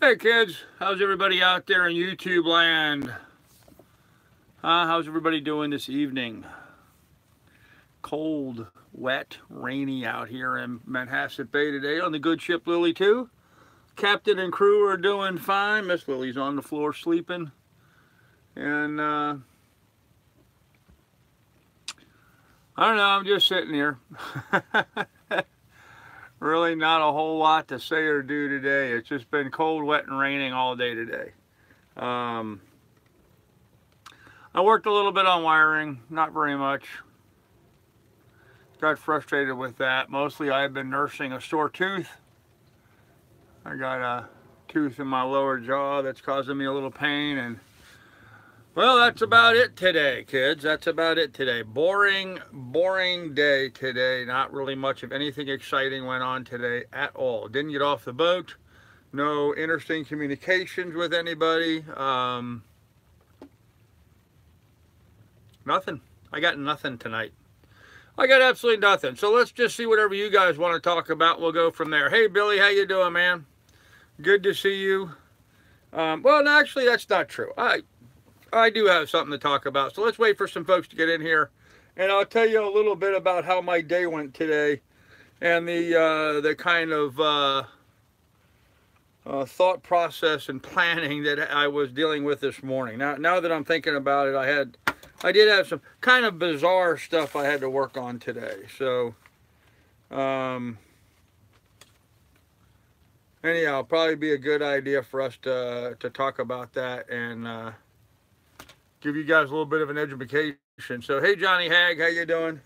Hey kids, how's everybody out there in YouTube land? How's everybody doing this evening? Cold, wet, rainy out here in Manhasset Bay today on the good ship Lily 2. Captain and crew are doing fine. Miss Lily's on the floor sleeping. And I don't know, I'm just sitting here. Really not a whole lot to say or do today. It's just been cold, wet, and raining all day today. I worked a little bit on wiring, not very much. Got frustrated with that. Mostly I've been nursing a sore tooth. I got a tooth in my lower jaw that's causing me a little pain, and well, that's about it today, kids. That's about it today. Boring day today. Not really much of anything exciting went on today at all. Didn't get off the boat. No interesting communications with anybody. Nothing. I got nothing tonight. I got absolutely nothing. So let's just see whatever you guys want to talk about. We'll go from there. Hey, Billy, how you doing, man? Good to see you. Well, no, actually, that's not true. I do have something to talk about. So let's wait for some folks to get in here, and I'll tell you a little bit about how my day went today, and the kind of thought process and planning that I was dealing with this morning. Now that I'm thinking about it, I did have some kind of bizarre stuff I had to work on today. So, anyhow, probably be a good idea for us to talk about that and give you guys a little bit of an education. So, hey, Johnny Hag, how you doing?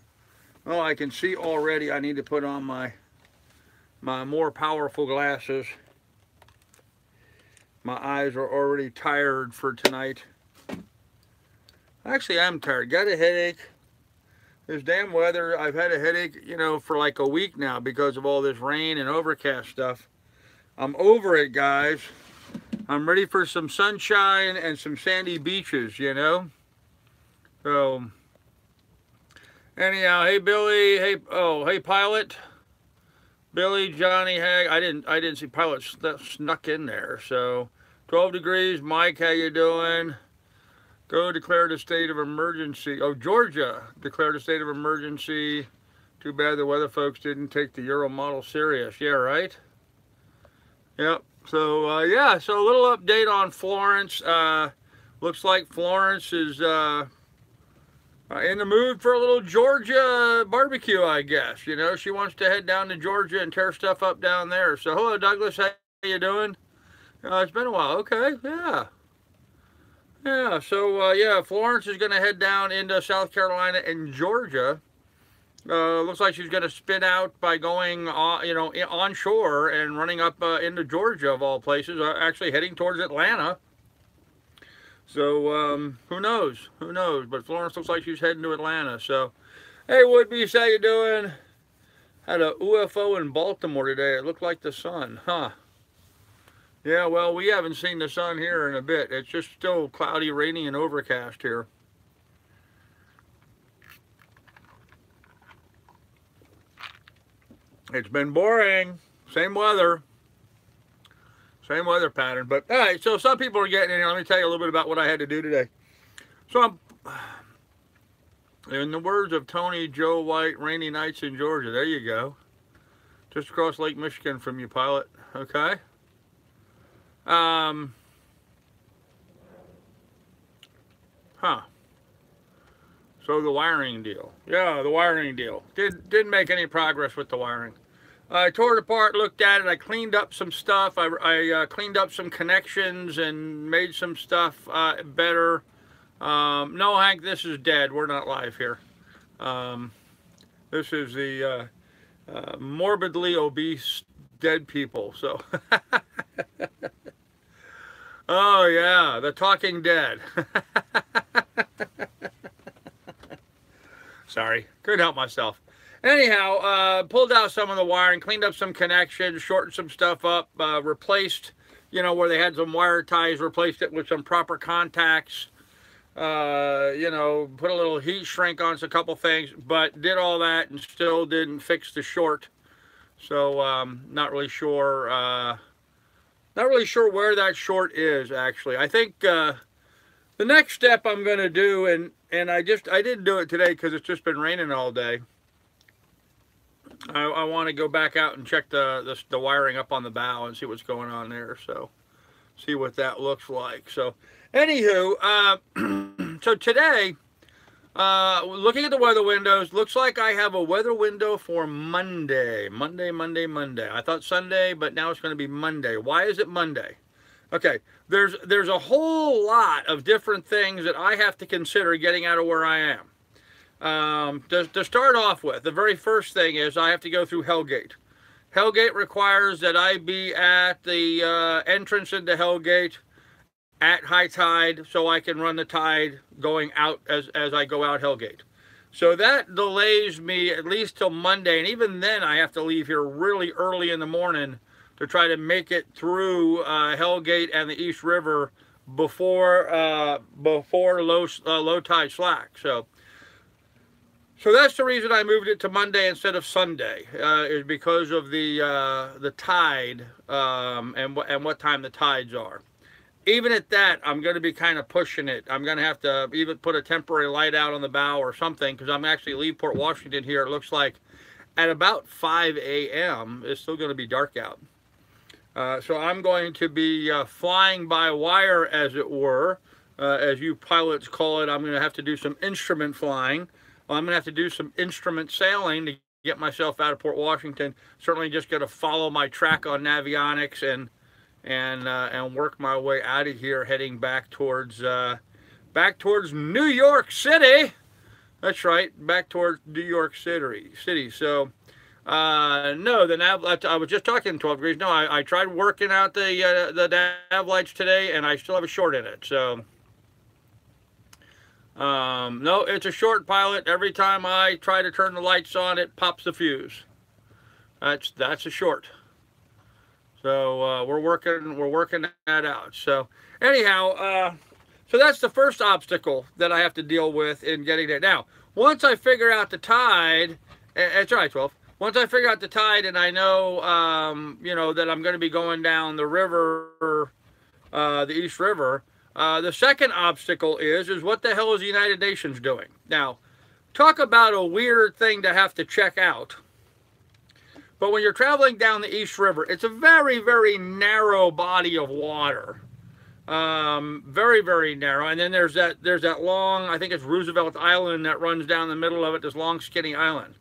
Oh, I can see already I need to put on my more powerful glasses. My eyes are already tired for tonight. Actually, I'm tired. Got a headache. This damn weather, I've had a headache, you know, for like a week now because of all this rain and overcast stuff. I'm over it, guys. I'm ready for some sunshine and some sandy beaches, you know. So, anyhow, hey Billy, hey Pilot, Billy, Johnny, Hag. I didn't see Pilot snuck in there. So, 12 degrees, Mike, how you doing? Go declared a state of emergency. Oh, Georgia declared a state of emergency. Too bad the weather folks didn't take the Euro model serious. Yeah, right. Yep. So, yeah, so a little update on Florence. Looks like Florence is in the mood for a little Georgia barbecue, I guess. You know, she wants to head down to Georgia and tear stuff up down there. So, hello, Douglas. How you doing? It's been a while. Okay, yeah. Yeah, so, yeah, Florence is going to head down into South Carolina and Georgia. Looks like she's going to spin out by going, you know, onshore and running up into Georgia, of all places, actually heading towards Atlanta. So, who knows? Who knows? But Florence looks like she's heading to Atlanta. So, hey, Woodbeast, how you doing? Had a UFO in Baltimore today. It looked like the sun, huh? Yeah, well, we haven't seen the sun here in a bit. It's just still cloudy, rainy, and overcast here. It's been boring. Same weather pattern. But all right, so some people are getting in here. Let me tell you a little bit about what I had to do today. So in the words of Tony Joe White, rainy nights in Georgia. There you go. Just across Lake Michigan from you, Pilot. Okay. So the wiring deal. Yeah, the wiring deal. Didn't make any progress with the wiring. I tore it apart, looked at it, I cleaned up some stuff. I cleaned up some connections and made some stuff better. No, Hank, this is dead. We're not live here. This is the morbidly obese dead people. So, oh yeah, the talking dead. Sorry, couldn't help myself. Anyhow, pulled out some of the wiring, cleaned up some connections, shortened some stuff up, replaced, you know, where they had some wire ties, replaced it with some proper contacts, you know, put a little heat shrink on a couple things, but did all that and still didn't fix the short. So, not really sure Not really sure where that short is, actually. I think the next step I'm going to do, and I didn't do it today because it's just been raining all day. I want to go back out and check the wiring up on the bow and see what's going on there. So see what that looks like. So anywho, so today, looking at the weather windows, looks like I have a weather window for Monday. Monday. I thought Sunday, but now it's going to be Monday. Why is it Monday? Okay, there's a whole lot of different things that I have to consider getting out of where I am. To start off with, the very first thing is I have to go through Hellgate. Hellgate requires that I be at the entrance into Hellgate at high tide so I can run the tide going out as I go out Hellgate. So that delays me at least till Monday, and even then I have to leave here really early in the morning to try to make it through Hellgate and the East River before low tide slack. So that's the reason I moved it to Monday instead of Sunday, is because of the tide and what time the tides are. Even at that, I'm going to be kind of pushing it. I'm going to have to even put a temporary light out on the bow or something, because I'm actually leave Port Washington here. It looks like at about 5 a.m. it's still going to be dark out. So I'm going to be flying by wire, as it were, as you pilots call it. I'm going to have to do some instrument flying. I'm going to have to do some instrument sailing to get myself out of Port Washington. Certainly just going to follow my track on Navionics and work my way out of here, heading back towards New York City. That's right, back towards New York City. So, no, the nav. I was just talking 12 degrees. No, I tried working out the nav lights today, and I still have a short in it. So. No, it's a short, pilot. Every time I try to turn the lights on, it pops the fuse. That's a short. So we're working that out. So anyhow, so that's the first obstacle that I have to deal with in getting there. Now, once I figure out the tide, it's all right, 12. Once I figure out the tide and I know, you know, that I'm going to be going down the river, the East River. The second obstacle is what the hell is the United Nations doing? Now, talk about a weird thing to have to check out. But when you're traveling down the East River, it's a very, very narrow body of water. Very, very narrow. And then there's that long, I think it's Roosevelt Island that runs down the middle of it, this long skinny island.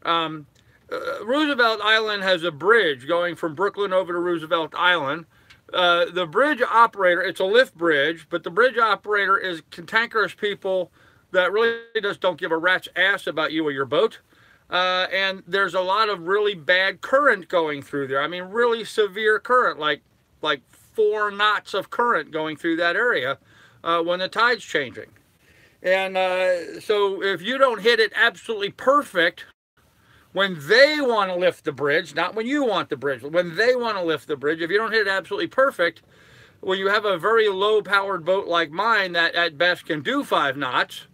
Roosevelt Island has a bridge going from Brooklyn over to Roosevelt Island. The bridge operator, it's a lift bridge, but the bridge operator is cantankerous people that really just don't give a rat's ass about you or your boat. And there's a lot of really bad current going through there. I mean, really severe current, like 4 knots of current going through that area when the tide's changing. And so if you don't hit it absolutely perfect, when they want to lift the bridge, not when you want the bridge, when they want to lift the bridge, if you don't hit it absolutely perfect, when you have a very low-powered boat like mine that at best can do 5 knots,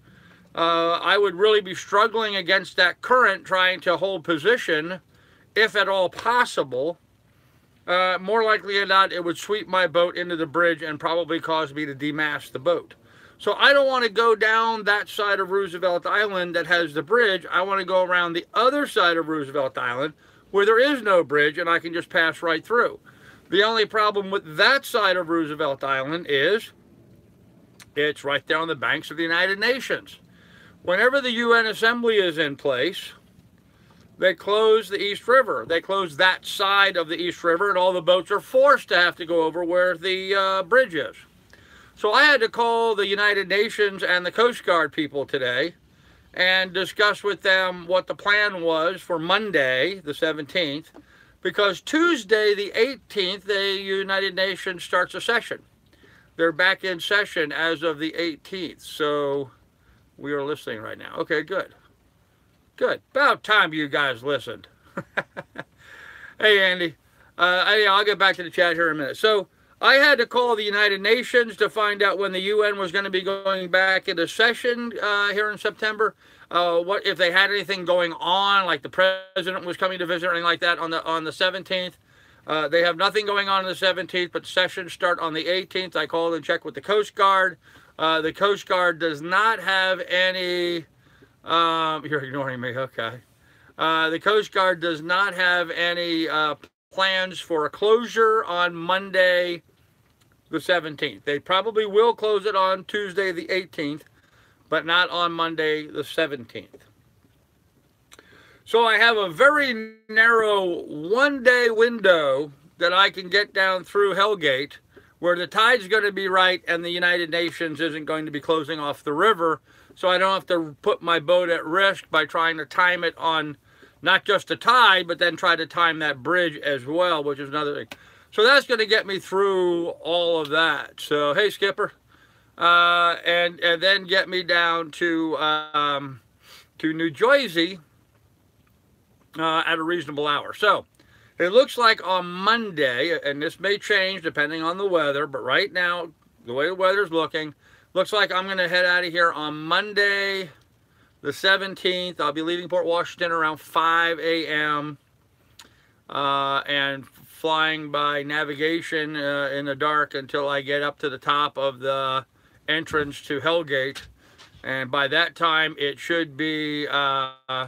I would really be struggling against that current trying to hold position, if at all possible. More likely than not, it would sweep my boat into the bridge and probably cause me to demast the boat. So I don't want to go down that side of Roosevelt Island that has the bridge. I want to go around the other side of Roosevelt Island where there is no bridge and I can just pass right through. The only problem with that side of Roosevelt Island is it's right there on the banks of the United Nations. Whenever the UN Assembly is in place, they close the East River. They close that side of the East River, and all the boats are forced to have to go over where the bridge is. So I had to call the United Nations and the Coast Guard people today and discuss with them what the plan was for Monday, the 17th, because Tuesday, the 18th, the United Nations starts a session. They're back in session as of the 18th, so we are listening right now. Okay, good. Good. About time you guys listened. Hey, Andy. I'll get back to the chat here in a minute. So I had to call the United Nations to find out when the UN was going to be going back into session here in September. What if they had anything going on, like the president was coming to visit or anything like that on the 17th. They have nothing going on the 17th, but sessions start on the 18th. I called and checked with the Coast Guard. The Coast Guard does not have any... you're ignoring me, okay. The Coast Guard does not have any plans for a closure on Monday the 17th. They probably will close it on Tuesday the 18th, but not on Monday the 17th. So I have a very narrow one-day window that I can get down through Hellgate, where the tide's going to be right and the United Nations isn't going to be closing off the river, so I don't have to put my boat at risk by trying to time it on not just the tide, but then try to time that bridge as well, which is another thing. So that's going to get me through all of that. So, hey, Skipper. And then get me down to New Jersey at a reasonable hour. So it looks like on Monday, and this may change depending on the weather, but right now, the way the weather's looking, looks like I'm going to head out of here on Monday the 17th. I'll be leaving Port Washington around 5 a.m. And flying by navigation in the dark until I get up to the top of the entrance to Hellgate, and by that time it should be a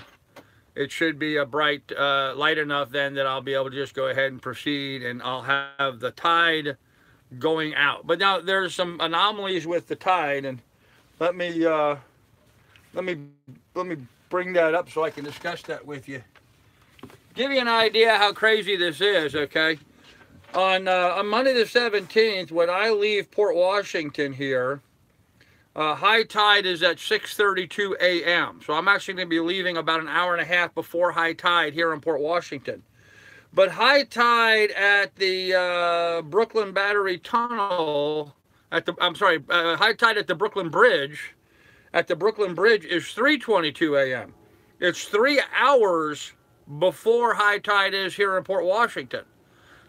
bright light enough then that I'll be able to just go ahead and proceed, and I'll have the tide going out. But now there's some anomalies with the tide, and let me bring that up so I can discuss that with you. Give you an idea how crazy this is, okay? On Monday the 17th, when I leave Port Washington here, high tide is at 6:32 a.m. So I'm actually going to be leaving about an hour and a half before high tide here in Port Washington. But high tide at the Brooklyn Battery Tunnel, high tide at the Brooklyn Bridge, is 3:22 a.m. It's 3 hours before high tide is here in Port Washington.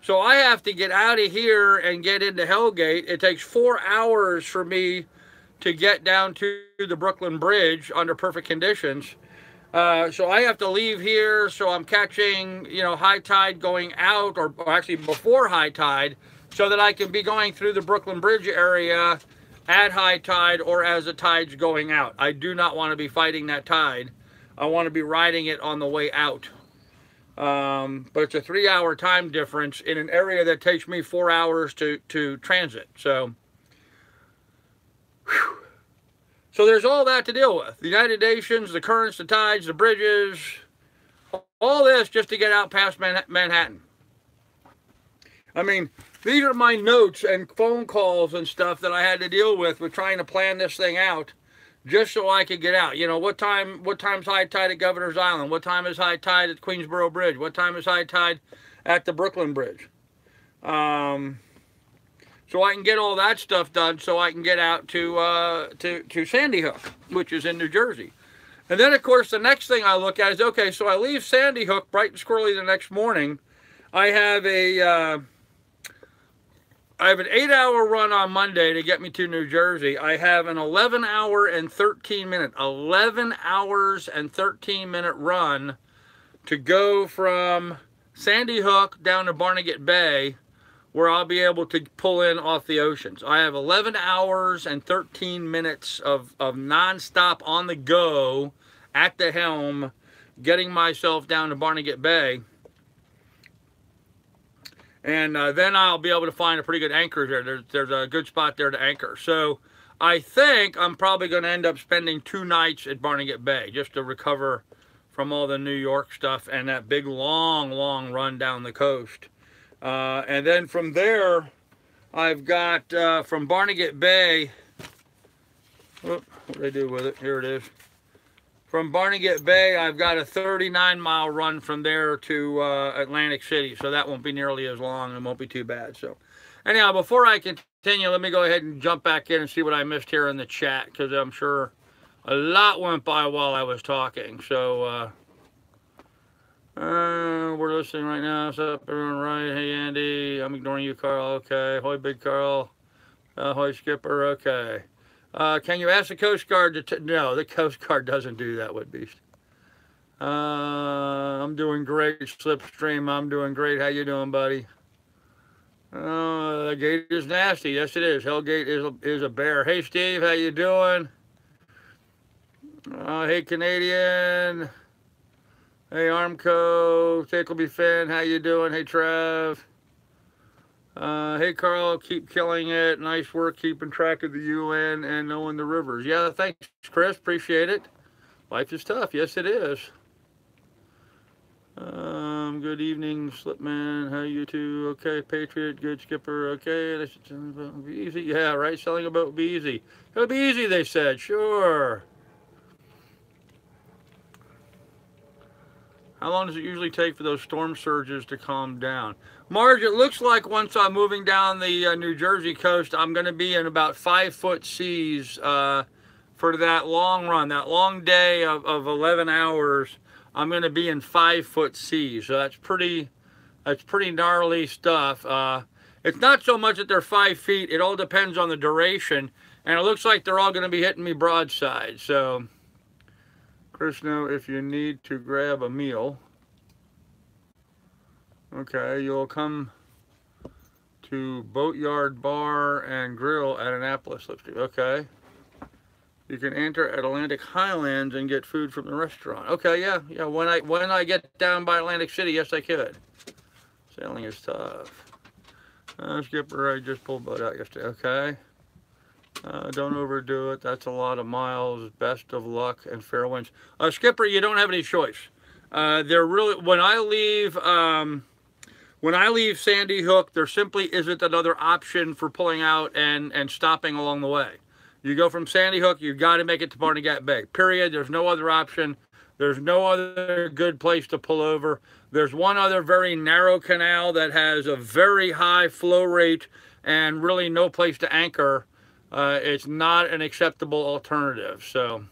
So I have to get out of here and get into Hellgate. It takes 4 hours for me to get down to the Brooklyn Bridge under perfect conditions. So I have to leave here, so I'm catching, high tide going out, or actually before high tide, so that I can be going through the Brooklyn Bridge area at high tide or as the tide's going out. I do not want to be fighting that tide. I want to be riding it on the way out. But it's a 3-hour time difference in an area that takes me 4 hours to transit. So there's all that to deal with. The United Nations, the currents, the tides, the bridges, all this just to get out past Manhattan. I mean, these are my notes and phone calls and stuff that I had to deal with trying to plan this thing out just so I could get out. What time's high tide at Governor's Island? What time is high tide at Queensboro Bridge? What time is high tide at the Brooklyn Bridge? So I can get all that stuff done so I can get out to Sandy Hook, which is in New Jersey. And then, of course, the next thing I look at is, okay, so I leave Sandy Hook bright and squirrely the next morning. I have an 8-hour run on Monday to get me to New Jersey. I have an 11 hours and 13 minute run to go from Sandy Hook down to Barnegat Bay, where I'll be able to pull in off the oceans. I have 11 hours and 13 minutes of nonstop on the go at the helm, getting myself down to Barnegat Bay. And then I'll be able to find a pretty good anchor there. There's a good spot there to anchor. So I think I'm probably going to end up spending 2 nights at Barnegat Bay just to recover from all the New York stuff and that big, long run down the coast. And then from there, I've got from Barnegat Bay, what did I do with it? Here it is. From Barnegat Bay, I've got a 39-mile run from there to Atlantic City, so that won't be nearly as long and won't be too bad. So anyhow, before I continue, let me go ahead and jump back in and see what I missed here in the chat, because I'm sure a lot went by while I was talking. So we're listening right now. Sup, everyone, right? Hey, Andy. I'm ignoring you, Carl. Okay. Hoy, Big Carl. Hoy, Skipper. Okay. Can you ask the Coast Guard to... No, the Coast Guard doesn't do that with Beast. I'm doing great, Slipstream. I'm doing great. How you doing, buddy? The gate is nasty. Yes, it is. Hellgate is a bear. Hey, Steve, how you doing? Hey, Canadian. Hey, Armco. Tickleby Finn, how you doing? Hey, Trev. Hey, Carl, keep killing it. Nice work keeping track of the UN and knowing the rivers. Yeah, thanks, Chris. Appreciate it. Life is tough. Yes, it is. Good evening, Slipman. How you two? Okay, Patriot. Good, Skipper. Okay, this will be easy. Yeah, right. Selling a boat will be easy. It'll be easy, they said. Sure. How long does it usually take for those storm surges to calm down? Marge, it looks like once I'm moving down the New Jersey coast, I'm going to be in about 5-foot seas for that long run, that long day of 11 hours. I'm going to be in 5-foot seas. So that's pretty gnarly stuff. It's not so much that they're 5 feet. It all depends on the duration. And it looks like they're all going to be hitting me broadside. So, Chris, know if you need to grab a meal. Okay, you'll come to Boatyard Bar and Grill at Annapolis. Okay. You can enter at Atlantic Highlands and get food from the restaurant. Okay, yeah. When I get down by Atlantic City, yes, I could. Sailing is tough. Skipper, I just pulled boat out yesterday. Okay. Don't overdo it. That's a lot of miles. Best of luck and fair winds. Skipper, you don't have any choice. They're really when I leave Sandy Hook, there simply isn't another option for pulling out and stopping along the way. You go from Sandy Hook, you've got to make it to Barnegat Bay. Period. There's no other option. There's no other good place to pull over. There's one other very narrow canal that has a very high flow rate and really no place to anchor. It's not an acceptable alternative. So,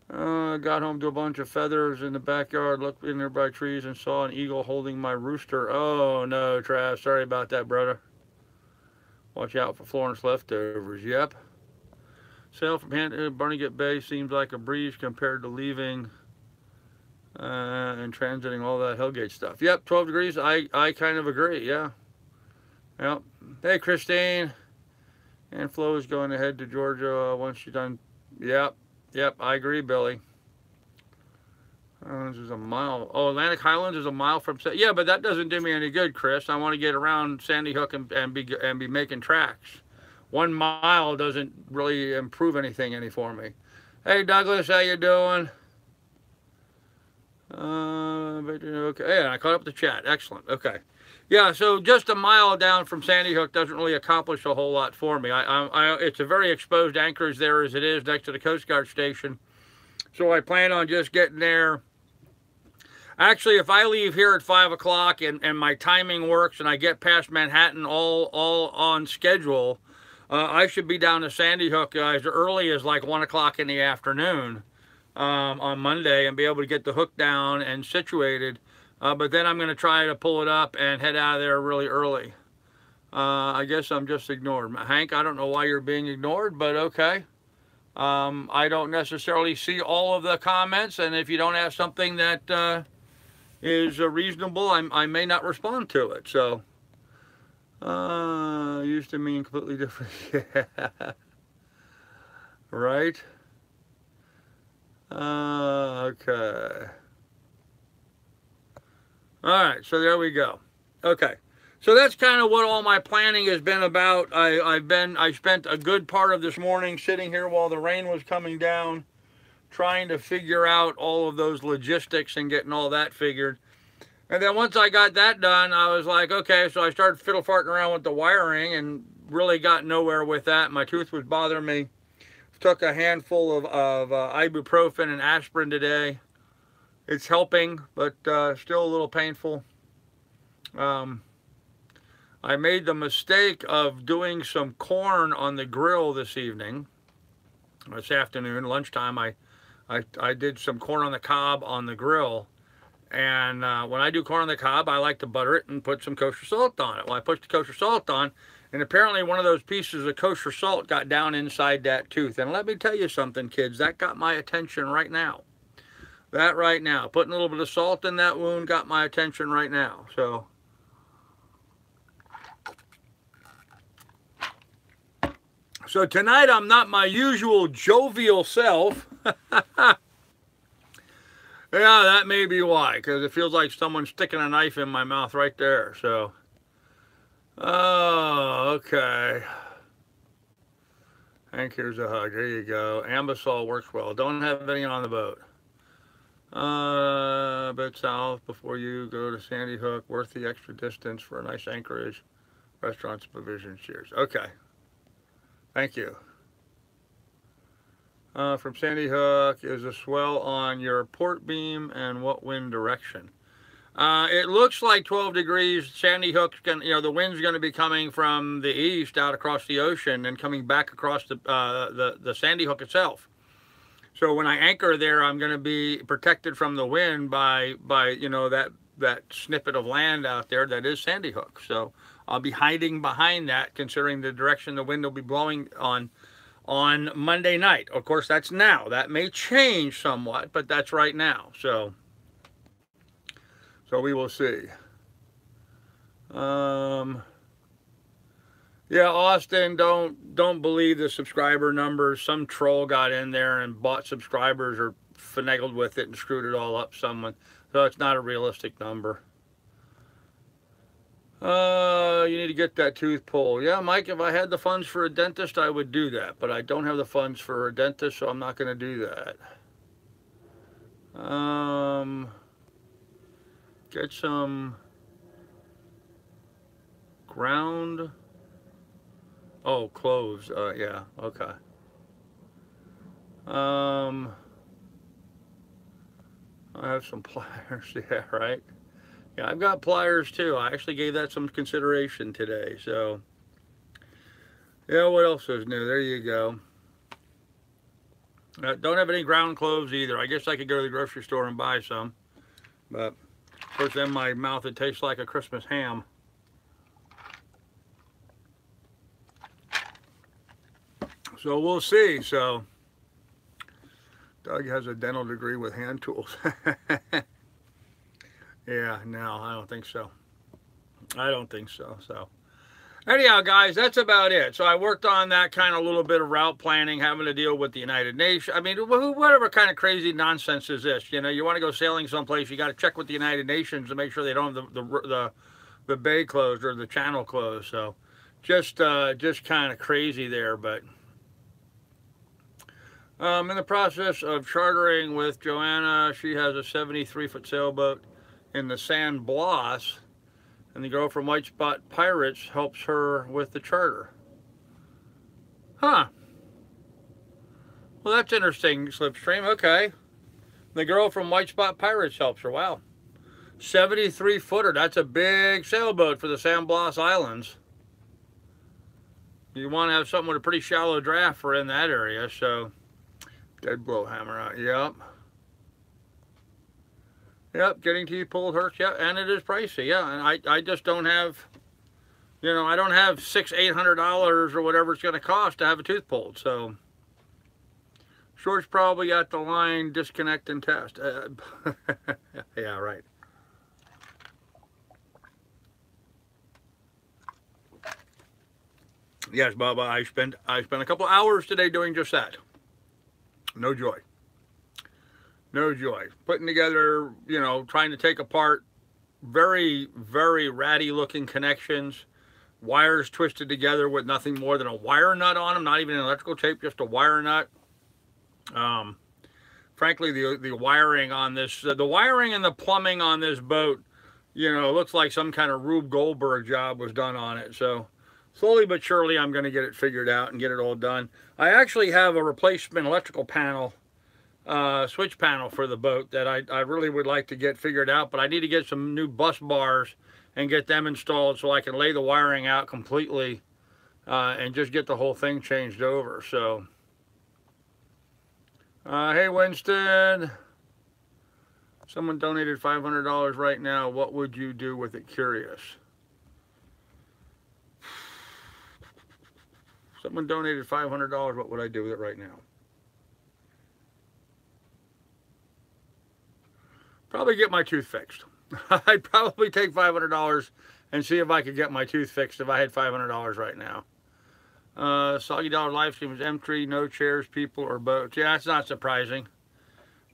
got home to a bunch of feathers in the backyard, looked in nearby trees and saw an eagle holding my rooster. Oh no, Trav, sorry about that, brother. Watch out for Florence leftovers. Yep. Sail from Barnegat Bay seems like a breeze compared to leaving and transiting all that Hellgate stuff. Yep, 12 degrees. I kind of agree. Yeah. Yep. Hey, Christine. And Flo is going ahead to Georgia once she's done. Yep. Yep, I agree, Billy. This is a mile. Oh, Atlantic Highlands is a mile from. Yeah, but that doesn't do me any good, Chris. I want to get around Sandy Hook and be making tracks. 1 mile doesn't really improve anything any for me. Hey, Douglas, how you doing? Okay, yeah, I caught up the chat. Excellent. Okay. Yeah, so just a mile down from Sandy Hook doesn't really accomplish a whole lot for me. It's a very exposed anchorage there as it is next to the Coast Guard station. So I plan on just getting there. Actually, if I leave here at 5 o'clock and my timing works and I get past Manhattan all on schedule, I should be down to Sandy Hook as early as like 1 o'clock in the afternoon on Monday and be able to get the hook down and situated. But then I'm going to try to pull it up and head out of there really early. I guess I'm just ignored. Hank, I don't know why you're being ignored, but okay. I don't necessarily see all of the comments, and if you don't have something that is reasonable, I may not respond to it. So, used to mean completely different. Yeah. Right? Okay. All right, so there we go. Okay, so that's kind of what all my planning has been about. I spent a good part of this morning sitting here while the rain was coming down, trying to figure out all of those logistics and getting all that figured. And then once I got that done, I was like, okay, so I started fiddle-farting around with the wiring and really got nowhere with that. My tooth was bothering me. Took a handful of ibuprofen and aspirin today. It's helping, but still a little painful. I made the mistake of doing some corn on the grill this afternoon, lunchtime. I did some corn on the cob on the grill. And when I do corn on the cob, I like to butter it and put some kosher salt on it. Well, I put the kosher salt on, and apparently one of those pieces of kosher salt got down inside that tooth. And let me tell you something, kids, that got my attention right now. That right now. Putting a little bit of salt in that wound got my attention right now. So, So tonight I'm not my usual jovial self. Yeah, that may be why, because it feels like someone's sticking a knife in my mouth right there. So, oh, okay. Hank, here's a hug. There you go. Ambisol works well. Don't have any on the boat. A bit south before you go to Sandy Hook. Worth the extra distance for a nice anchorage. Restaurants, provisions. Cheers. Okay. Thank you. From Sandy Hook, is a swell on your port beam and what wind direction? It looks like 12 degrees. Sandy Hook's going, the wind's going to be coming from the east out across the ocean and coming back across the Sandy Hook itself. So when I anchor there, I'm going to be protected from the wind by that snippet of land out there that is Sandy Hook. So I'll be hiding behind that, considering the direction the wind will be blowing on Monday night. Of course, that's now. That may change somewhat, but that's right now. So we will see. Yeah, Austin, don't believe the subscriber numbers. Some troll got in there and bought subscribers or finagled with it and screwed it all up someone. So it's not a realistic number. You need to get that tooth pulled. Yeah, Mike, if I had the funds for a dentist, I would do that. But I don't have the funds for a dentist, so I'm not going to do that. Get some ground. Oh, cloves. Yeah, okay. I have some pliers. Yeah, right. Yeah, I've got pliers too. I actually gave that some consideration today. So, yeah, what else is new? There you go. Don't have any ground cloves either. I guess I could go to the grocery store and buy some. But, of course, in my mouth it tastes like a Christmas ham. So we'll see. So, Doug has a dental degree with hand tools. Yeah, no, I don't think so. I don't think so. So, anyhow, guys, that's about it. So I worked on that kind of little bit of route planning, having to deal with the United Nations. I mean, whatever kind of crazy nonsense is this? You know, you want to go sailing someplace, you got to check with the United Nations to make sure they don't have the bay closed or the channel closed. So, just kind of crazy there, but. In the process of chartering with Joanna. She has a 73-foot sailboat in the San Blas, and the girl from White Spot Pirates helps her with the charter. Huh. Well, that's interesting, Slipstream. Okay. The girl from White Spot Pirates helps her. Wow. 73-footer. That's a big sailboat for the San Blas Islands. You want to have something with a pretty shallow draft for in that area, so... Dead blow hammer out. Yep. Yep, getting teeth pulled hurts. Yeah, and it is pricey. Yeah, and I just don't have, I don't have $600-800 or whatever it's going to cost to have a tooth pulled. So, Short's probably got the line disconnect and test. Yeah, right. Yes, Bubba, I spent a couple hours today doing just that. No joy. No joy. Putting together, trying to take apart very, very ratty looking connections, wires twisted together with nothing more than a wire nut on them, not even an electrical tape, just a wire nut. Frankly, the wiring on this, the wiring and the plumbing on this boat, looks like some kind of Rube Goldberg job was done on it. So slowly but surely, I'm going to get it figured out and get it all done. I actually have a replacement electrical panel, switch panel for the boat that I really would like to get figured out, but I need to get some new bus bars and get them installed so I can lay the wiring out completely and just get the whole thing changed over. So, hey, Winston. Someone donated $500 right now. What would you do with it? Curious. Someone donated $500. What would I do with it right now? Probably get my tooth fixed. I'd probably take $500 and see if I could get my tooth fixed if I had $500 right now. Soggy Dollar live stream is empty, no chairs, people, or boats. Yeah, that's not surprising.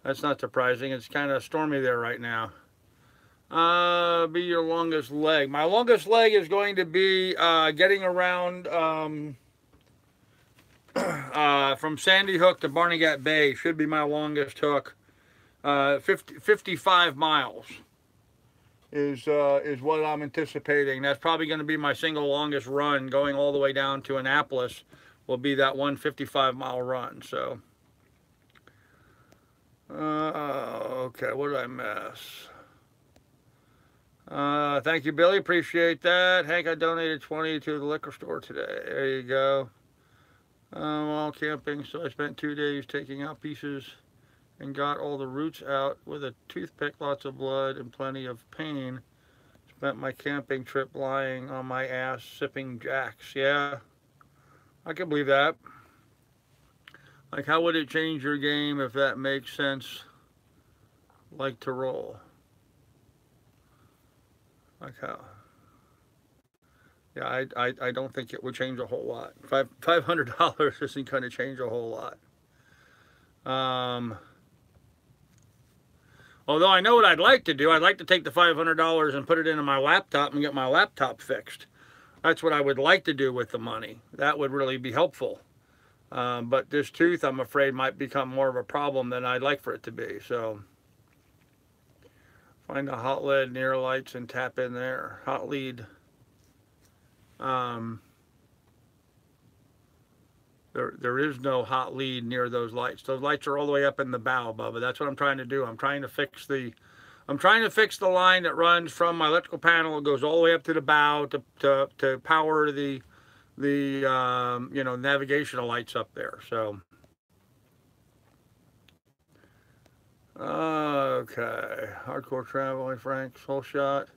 That's not surprising. It's kind of stormy there right now. Be your longest leg. My longest leg is going to be getting around from Sandy Hook to Barnegat Bay. Should be my longest hook. 55 miles is what I'm anticipating. That's probably going to be my single longest run, going all the way down to Annapolis. Will be that 155-mile run. So, okay, what did I miss? Thank you, Billy. Appreciate that. Hank, I donated 20 to the liquor store today. There you go. While camping, so I spent 2 days taking out pieces and got all the roots out with a toothpick. Lots of blood and plenty of pain. Spent my camping trip lying on my ass sipping Jacks. Yeah, I can believe that. Like, how would it change your game if that makes sense? Like to roll. Like how? Yeah, I don't think it would change a whole lot. $500 isn't going to change a whole lot. Although I know what I'd like to do. I'd like to take the $500 and put it into my laptop and get my laptop fixed. That's what I would like to do with the money. That would really be helpful. But this tooth, I'm afraid, might become more of a problem than I'd like for it to be. So, find a hot lead near lights and tap in there. Hot lead. There is no hot lead near those lights. Those lights are all the way up in the bow, Bubba. That's what I'm trying to do. I'm trying to fix the line that runs from my electrical panel. It goes all the way up to the bow to power the you know, navigational lights up there. So, okay. Hardcore traveling, Frank. Whole shot.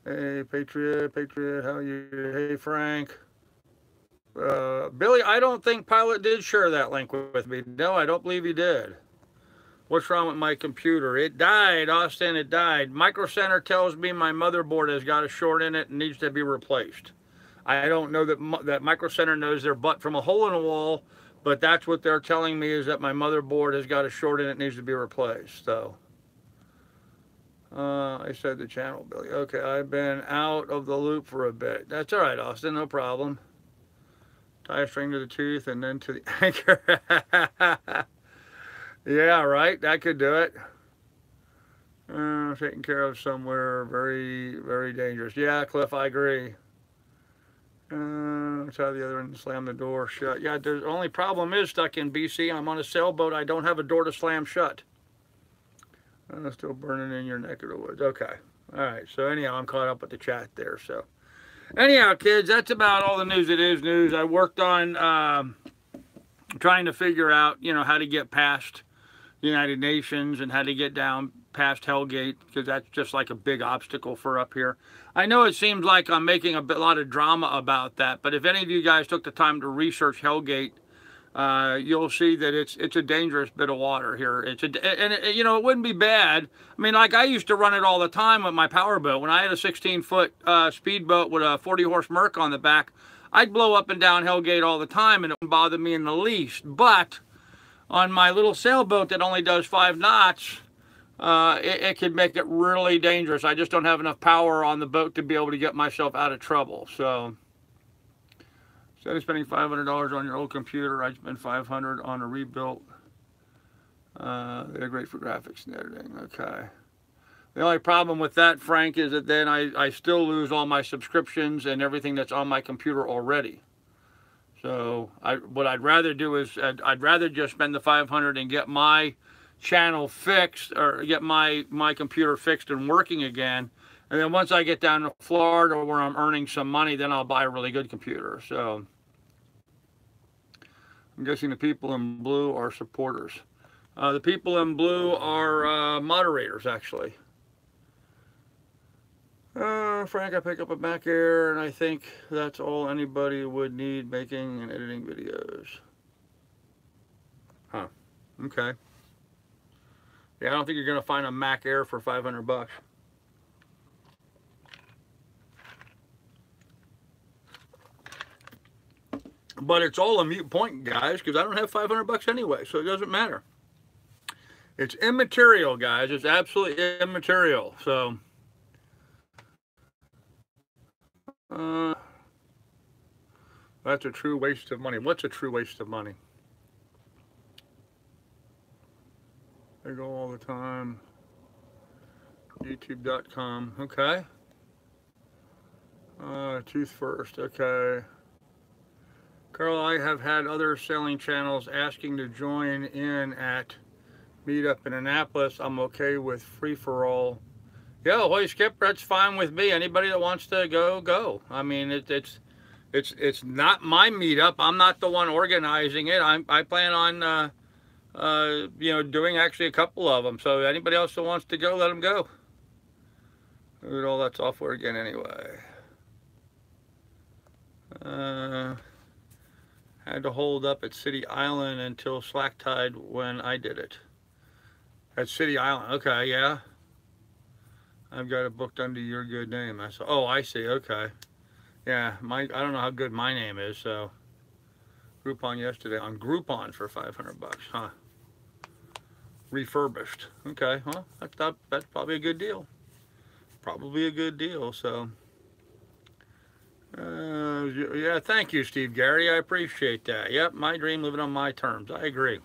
Hey, Patriot, how are you? Hey, Frank. Billy, I don't think Pilot did share that link with me. No, I don't believe he did. What's wrong with my computer? It died, Austin, it died. Micro Center tells me my motherboard has got a short in it and needs to be replaced. I don't know that Micro Center knows their butt from a hole in a wall, but that's what they're telling me, is that my motherboard has got a short in it and needs to be replaced. So, I said the channel, Billy. Okay, I've been out of the loop for a bit. That's all right, Austin, no problem. Tie a string to the tooth and then to the anchor. Yeah, right. That could do it. Taken care of somewhere very, very dangerous. Yeah, Cliff, I agree. Try the other end and slam the door shut. Yeah, the only problem is stuck in BC. I'm on a sailboat. I don't have a door to slam shut. Still burning in your neck of the woods. Okay. All right. So anyhow, I'm caught up with the chat there. So anyhow, kids, that's about all the news that is news. I worked on trying to figure out, you know, how to get past the United Nations and how to get down past Hellgate, because that's just like a big obstacle for up here. I know it seems like I'm making a lot of drama about that, but if any of you guys took the time to research Hellgate, you'll see that it's a dangerous bit of water here. You know, it wouldn't be bad. I mean, like, I used to run it all the time with my power boat. When I had a 16-foot speedboat with a 40-horse Merc on the back, I'd blow up and down Hellgate all the time, and it wouldn't bother me in the least. But on my little sailboat that only does 5 knots, it could make it really dangerous. I just don't have enough power on the boat to be able to get myself out of trouble. So, instead of spending $500 on your old computer, I'd spend $500 on a rebuilt. They're great for graphics and editing. Okay. The only problem with that, Frank, is that then I still lose all my subscriptions and everything that's on my computer already. So what I'd rather do is I'd rather just spend the $500 and get my channel fixed, or get my computer fixed and working again. And then once I get down to Florida where I'm earning some money, then I'll buy a really good computer. So I'm guessing the people in blue are supporters. The people in blue are moderators, actually. Frank, I pick up a Mac Air, and I think that's all anybody would need making and editing videos. Huh. Okay. Yeah, I don't think you're going to find a Mac Air for $500. But it's all a moot point, guys, because I don't have 500 bucks anyway, so it doesn't matter. It's immaterial, guys. It's absolutely immaterial. So, that's a true waste of money. What's a true waste of money? They go all the time. YouTube.com. Okay. Tooth first. Okay. Carl, I have had other selling channels asking to join in at Meetup in Annapolis. I'm okay with free-for-all. Yeah, holy skip, that's fine with me. Anybody that wants to go, go. I mean, it's not my meetup. I'm not the one organizing it. I plan on you know, doing actually a couple of them. So anybody else that wants to go, let them go. Look at all that software again anyway. Had to hold up at City Island until slack tide when I did it. At City Island, okay, yeah. I've got it booked under your good name. I saw. Oh, I see. Okay. Yeah, I don't know how good my name is. So, Groupon yesterday on Groupon for 500 bucks, huh? Refurbished. Okay. Well, that's probably a good deal. Probably a good deal. So, yeah. Thank you, Steve Gary. I appreciate that. Yep, my dream, living on my terms. I agree.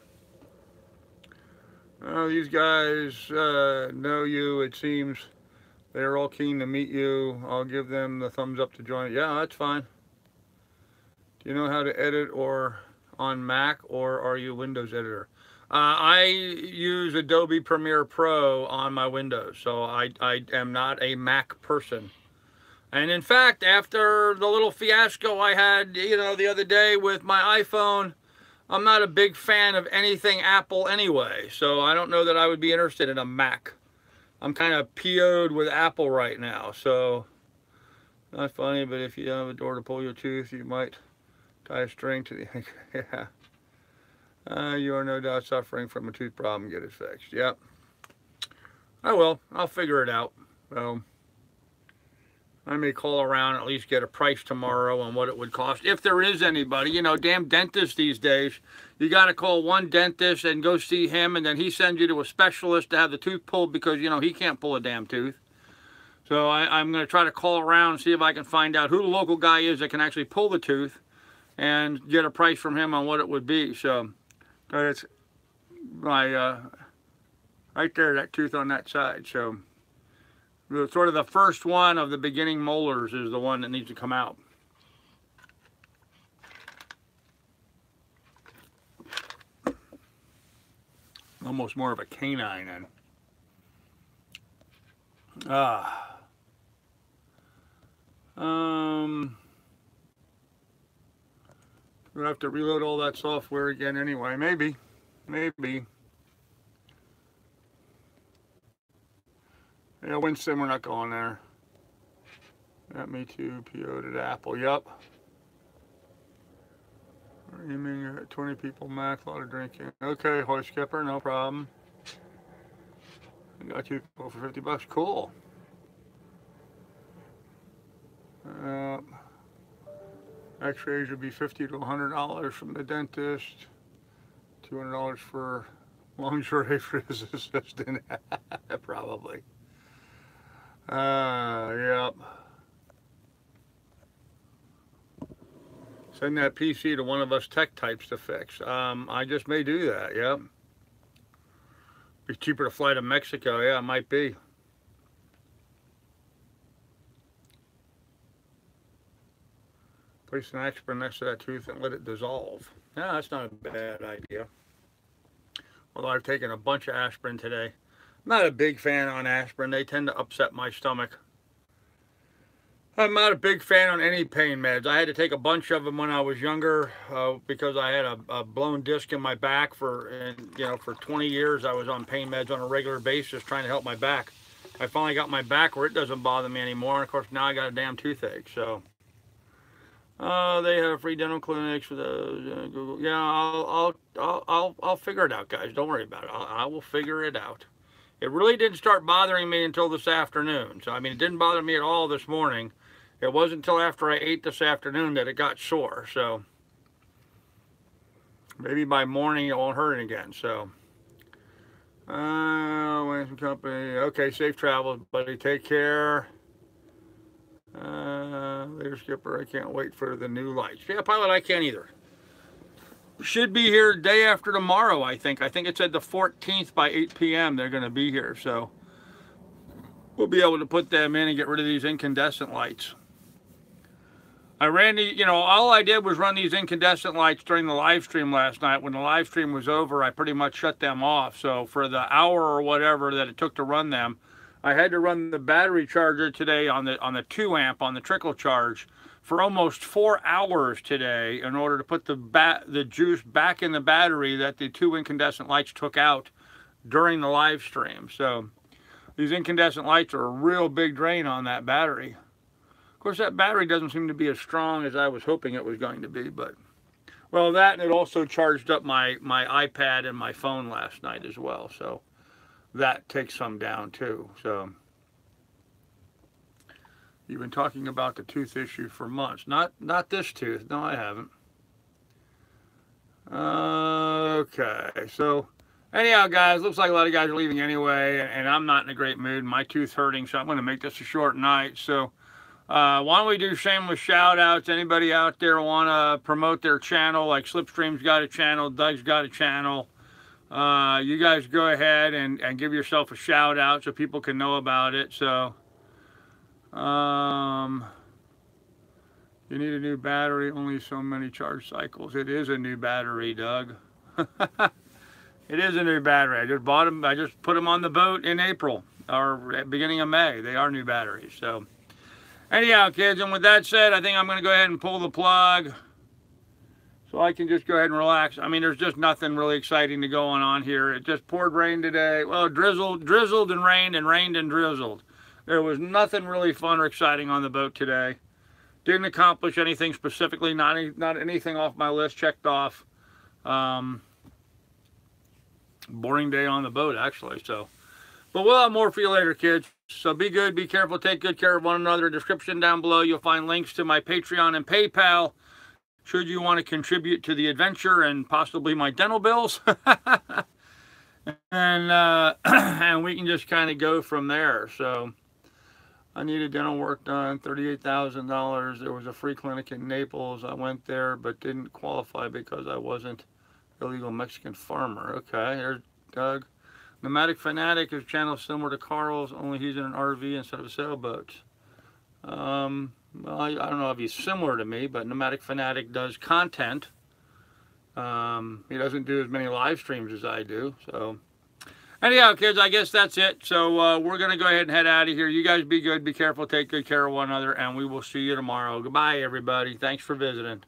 These guys know you. It seems. They're all keen to meet you. I'll give them the thumbs up to join. Yeah, that's fine. Do you know how to edit or on Mac, or are you a Windows editor? I use Adobe Premiere Pro on my Windows, so I am not a Mac person. And in fact, after the little fiasco I had, you know, the other day with my iPhone, I'm not a big fan of anything Apple anyway, so I don't know that I would be interested in a Mac. I'm kind of PO'd with Apple right now, so not funny, but if you have a door to pull your tooth, you might tie a string to the... Yeah. You are no doubt suffering from a tooth problem. Get it fixed. Yep. I will. I'll figure it out. So, I may call around and at least get a price tomorrow on what it would cost. If there is anybody, you know, damn dentists these days, you got to call one dentist and go see him, and then he sends you to a specialist to have the tooth pulled because, you know, he can't pull a damn tooth. So I'm going to try to call around and see if I can find out who the local guy is that can actually pull the tooth and get a price from him on what it would be. So it's my, right there, that tooth on that side. So sort of the first one of the beginning molars is the one that needs to come out. Almost more of a canine then. We'll have to reload all that software again anyway. Maybe. Yeah, Winston, we're not going there. Yeah, me too. PO'd at Apple. Yep. We're aiming at 20 people max. A lot of drinking. Okay, Hoy Skipper, no problem. I got you for 50 bucks. Cool. X-rays would be $50 to $100 from the dentist. $200 for lingerie for his assistant. Probably. Yep. Send that PC to one of us tech types to fix. I just may do that, yep. Be cheaper to fly to Mexico, yeah, it might be. Place an aspirin next to that tooth and let it dissolve. Yeah, that's not a bad idea. Although I've taken a bunch of aspirin today. I'm not a big fan on aspirin. They tend to upset my stomach. I'm not a big fan on any pain meds. I had to take a bunch of them when I was younger because I had a blown disc in my back for 20 years. I was on pain meds on a regular basis trying to help my back. I finally got my back where it doesn't bother me anymore. And of course now I got a damn toothache. So they have free dental clinics for those. Google. Yeah, I'll figure it out, guys. Don't worry about it. I will figure it out. It really didn't start bothering me until this afternoon. So I mean, it didn't bother me at all this morning. It wasn't until after I ate this afternoon that it got sore. So maybe by morning it won't hurt again. So, Williams Company. Okay, safe travels, buddy. Take care. Leader Skipper, I can't wait for the new lights. Yeah, Pilot, I can't either. Should be here day after tomorrow, I think. I think it said the 14th by 8 p.m. they're going to be here. So we'll be able to put them in and get rid of these incandescent lights. I ran the, you know, all I did was run these incandescent lights during the live stream last night. When the live stream was over, I pretty much shut them off. So for the hour or whatever that it took to run them, I had to run the battery charger today on the 2 amp on the trickle charge for almost 4 hours today in order to put the juice back in the battery that the 2 incandescent lights took out during the live stream. So these incandescent lights are a real big drain on that battery. Of course, that battery doesn't seem to be as strong as I was hoping it was going to be, but well, that, and it also charged up my iPad and my phone last night as well. So that takes some down too. So you've been talking about the tooth issue for months. Not this tooth. No, I haven't. Okay. So anyhow, guys, looks like a lot of guys are leaving anyway, and I'm not in a great mood. My tooth's hurting, so I'm going to make this a short night. So why don't we do shameless shout outs? Anybody out there want to promote their channel? Like Slipstream's got a channel, Doug's got a channel. You guys go ahead and give yourself a shout out so people can know about it. So you need a new battery, only so many charge cycles. It is a new battery, Doug. It is a new battery. I just bought them. I just put them on the boat in April or at beginning of May. They are new batteries. So anyhow, kids, and with that said, I think I'm going to go ahead and pull the plug so I can just go ahead and relax. I mean, there's just nothing really exciting to going on here. It just poured rain today. Well, it drizzled and rained and drizzled. There was nothing really fun or exciting on the boat today. Didn't accomplish anything specifically, not anything off my list checked off. Boring day on the boat, actually. So, but we'll have more for you later, kids. So be good, be careful, take good care of one another. Description down below, you'll find links to my Patreon and PayPal should you want to contribute to the adventure and possibly my dental bills. And we can just kind of go from there. So I needed dental work done, $38,000. There was a free clinic in Naples. I went there, but didn't qualify because I wasn't illegal Mexican farmer. Okay, there's Doug. Nomadic Fanatic, his channel is similar to Carl's, only he's in an RV instead of a sailboat. Well, I don't know if he's similar to me, but Nomadic Fanatic does content. He doesn't do as many live streams as I do. So anyhow, kids, I guess that's it. So we're going to go ahead and head out of here. You guys be good, be careful, take good care of one another, and we will see you tomorrow. Goodbye, everybody. Thanks for visiting.